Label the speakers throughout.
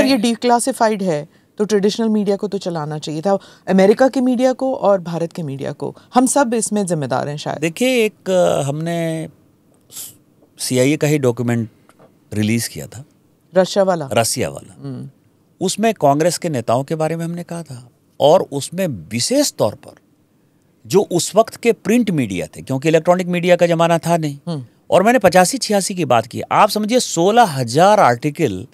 Speaker 1: अगर ये डिक्लासिफाइड है तो ट्रेडिशनल मीडिया को तो चलाना चाहिए था, अमेरिका के मीडिया को और भारत के मीडिया को। हम सब इसमें जिम्मेदार हैं शायद।
Speaker 2: देखिए, एक हमने CIA का ही डॉक्यूमेंट रिलीज किया था, रशिया वाला। उसमें कांग्रेस के नेताओं के बारे में हमने कहा था, और उसमें विशेष तौर पर जो उस वक्त के प्रिंट मीडिया थे, क्योंकि इलेक्ट्रॉनिक मीडिया का जमाना था नहीं, और मैंने 85-86 की बात की। आप समझिए 16,000 आर्टिकल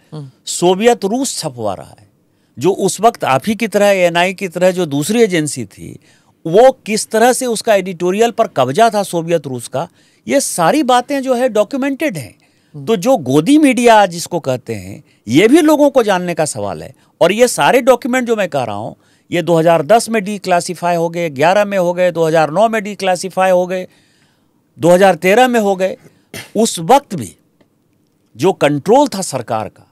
Speaker 2: सोवियत रूस छपवा रहा है, जो उस वक्त आप ही की तरह, ANI की तरह जो दूसरी एजेंसी थी, वो किस तरह से उसका एडिटोरियल पर कब्जा था सोवियत रूस का, ये सारी बातें जो है डॉक्यूमेंटेड हैं। तो जो गोदी मीडिया जिसको कहते हैं, ये भी लोगों को जानने का सवाल है। और ये सारे डॉक्यूमेंट जो मैं कह रहा हूँ, ये 2010 में डिक्लासिफाई हो गए, 11 में हो गए, 2009 में डिक्लासिफाई हो गए, 2013 में हो गए। उस वक्त भी जो कंट्रोल था सरकार का,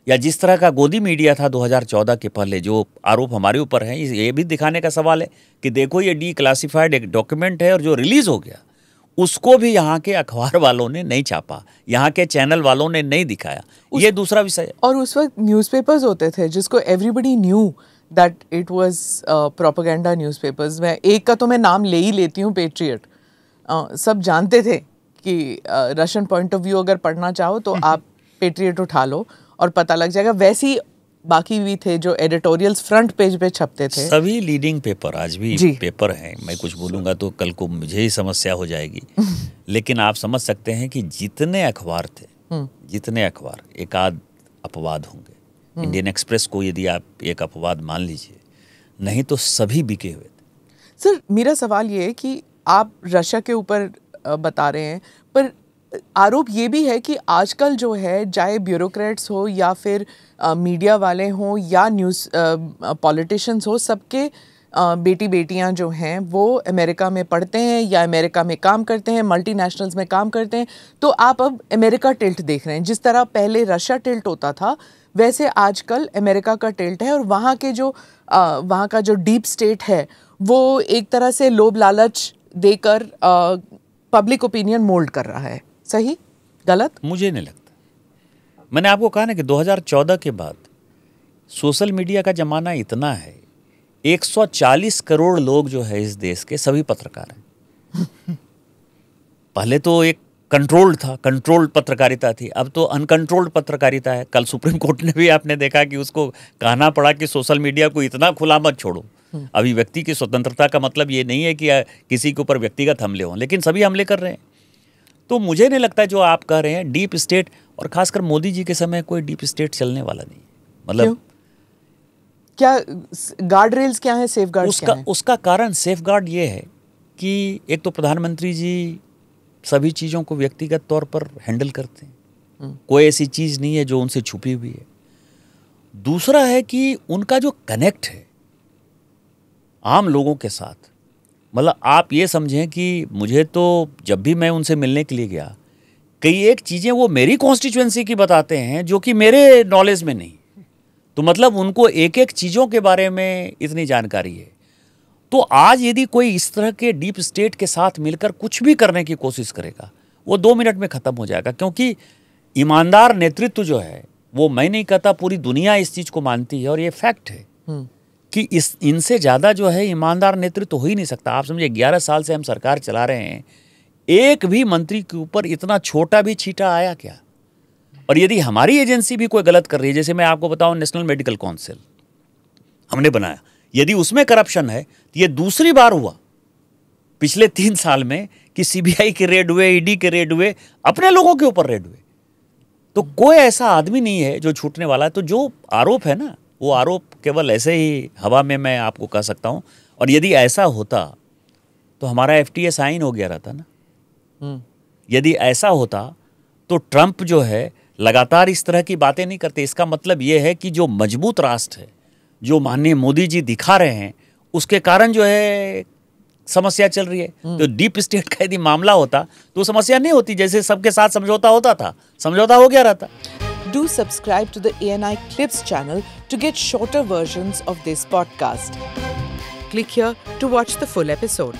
Speaker 2: या जिस तरह का गोदी मीडिया था 2014 के पहले, जो आरोप हमारे ऊपर हैं, ये भी दिखाने का सवाल है कि देखो ये डिक्लासिफाइड एक डॉक्यूमेंट है, और जो रिलीज हो गया उसको भी यहाँ के अखबार वालों ने नहीं छापा, यहाँ के चैनल वालों ने नहीं दिखाया। ये दूसरा विषय है।
Speaker 1: और उस वक्त न्यूज़पेपर्स होते थे जिसको everybody knew that it was propaganda newspapers. मैं एक का तो मैं नाम ले ही लेती हूँ, पेट्रियट। सब जानते थे कि रशियन पॉइंट ऑफ व्यू अगर पढ़ना चाहो तो आप पेट्रियट उठा लो और पता लग जाएगा। वैसे ही बाकी भी थे जो एडिटोरियल्स फ्रंट पेज पे छपते थे।
Speaker 2: सभी लीडिंग पेपर आज भी पेपर हैं। मैं कुछ बोलूँगा तो कल को मुझे ही समस्या हो जाएगी। लेकिन आप समझ सकते हैं कि जितने अखबार थे, जितने अखबार, एक आध अपवाद होंगे। इंडियन एक्सप्रेस को यदि आप एक अपवाद मान लीजिए, नहीं तो सभी बिके हुए थे।
Speaker 1: सर, मेरा सवाल ये है कि आप रशिया के ऊपर बता रहे हैं, पर आरोप ये भी है कि आजकल जो है, चाहे ब्यूरोक्रेट्स हो या फिर मीडिया वाले हों या न्यूज़ पॉलिटिशियंस हो, सबके बेटी बेटियां जो हैं वो अमेरिका में पढ़ते हैं या अमेरिका में काम करते हैं, मल्टीनेशनल्स में काम करते हैं। तो आप अब अमेरिका टिल्ट देख रहे हैं। जिस तरह पहले रशिया टिल्ट होता था, वैसे आजकल अमेरिका का टिल्ट है। और वहाँ का जो डीप स्टेट है वो एक तरह से लोभ लालच देकर पब्लिक ओपिनियन मोल्ड कर रहा है। सही, गलत?
Speaker 2: मुझे नहीं लगता। मैंने आपको कहा ना कि 2014 के बाद सोशल मीडिया का जमाना इतना है, 140 करोड़ लोग जो है इस देश के, सभी पत्रकार हैं। पहले तो एक कंट्रोल्ड पत्रकारिता थी, अब तो अनकंट्रोल्ड पत्रकारिता है। कल सुप्रीम कोर्ट ने भी आपने देखा कि उसको कहना पड़ा कि सोशल मीडिया को इतना खुला मत छोड़ो। अभिव्यक्ति की स्वतंत्रता का मतलब ये नहीं है कि किसी के ऊपर व्यक्तिगत हमले हों, लेकिन सभी हमले कर रहे हैं। तो मुझे नहीं लगता जो आप कह रहे हैं डीप स्टेट, और खासकर मोदी जी के समय कोई डीप स्टेट चलने वाला नहीं। मतलब
Speaker 1: क्या गार्ड रेल्स क्या है, सेफ गार्ड क्या है?
Speaker 2: उसका कारण सेफ गार्ड ये है कि एक तो प्रधानमंत्री जी सभी चीज़ों को व्यक्तिगत तौर पर हैंडल करते हैं। कोई ऐसी चीज़ नहीं है जो उनसे छुपी हुई है। दूसरा है कि उनका जो कनेक्ट है आम लोगों के साथ, मतलब आप ये समझें कि मुझे तो जब भी मैं उनसे मिलने के लिए गया, कई एक चीज़ें वो मेरी कॉन्स्टिट्यूएंसी की बताते हैं जो कि मेरे नॉलेज में नहीं। तो मतलब उनको एक एक चीज़ों के बारे में इतनी जानकारी है। तो आज यदि कोई इस तरह के डीप स्टेट के साथ मिलकर कुछ भी करने की कोशिश करेगा, वो 2 मिनट में ख़त्म हो जाएगा। क्योंकि ईमानदार नेतृत्व जो है वो, मैं नहीं कहता पूरी दुनिया इस चीज़ को मानती है, और ये फैक्ट है कि इनसे ज़्यादा जो है ईमानदार नेतृत्व हो ही नहीं सकता। आप समझिए 11 साल से हम सरकार चला रहे हैं, एक भी मंत्री के ऊपर इतना छोटा भी छींटा आया क्या? और यदि हमारी एजेंसी भी कोई गलत कर रही है, जैसे मैं आपको बताऊं, नेशनल मेडिकल काउंसिल हमने बनाया, यदि उसमें करप्शन है तो ये दूसरी बार हुआ पिछले 3 साल में कि CBI के रेड हुए, ED के रेड हुए, अपने लोगों के ऊपर रेड हुए। तो कोई ऐसा आदमी नहीं है जो छूटने वाला है। तो जो आरोप है ना, वो आरोप केवल ऐसे ही हवा में मैं आपको कह सकता हूं। और यदि ऐसा होता तो हमारा FTA साइन हो गया रहता ना। यदि ऐसा होता तो ट्रंप जो है लगातार इस तरह की बातें नहीं करते। इसका मतलब ये है कि जो मजबूत राष्ट्र है, जो माननीय मोदी जी दिखा रहे हैं, उसके कारण जो है समस्या चल रही है। तो डीप स्टेट का यदि मामला होता तो समस्या नहीं होती। जैसे सबके साथ समझौता होता था, समझौता हो गया रहता।
Speaker 1: Do subscribe to the ANI Clips channel to get shorter versions of this podcast. Click here to watch the full episode.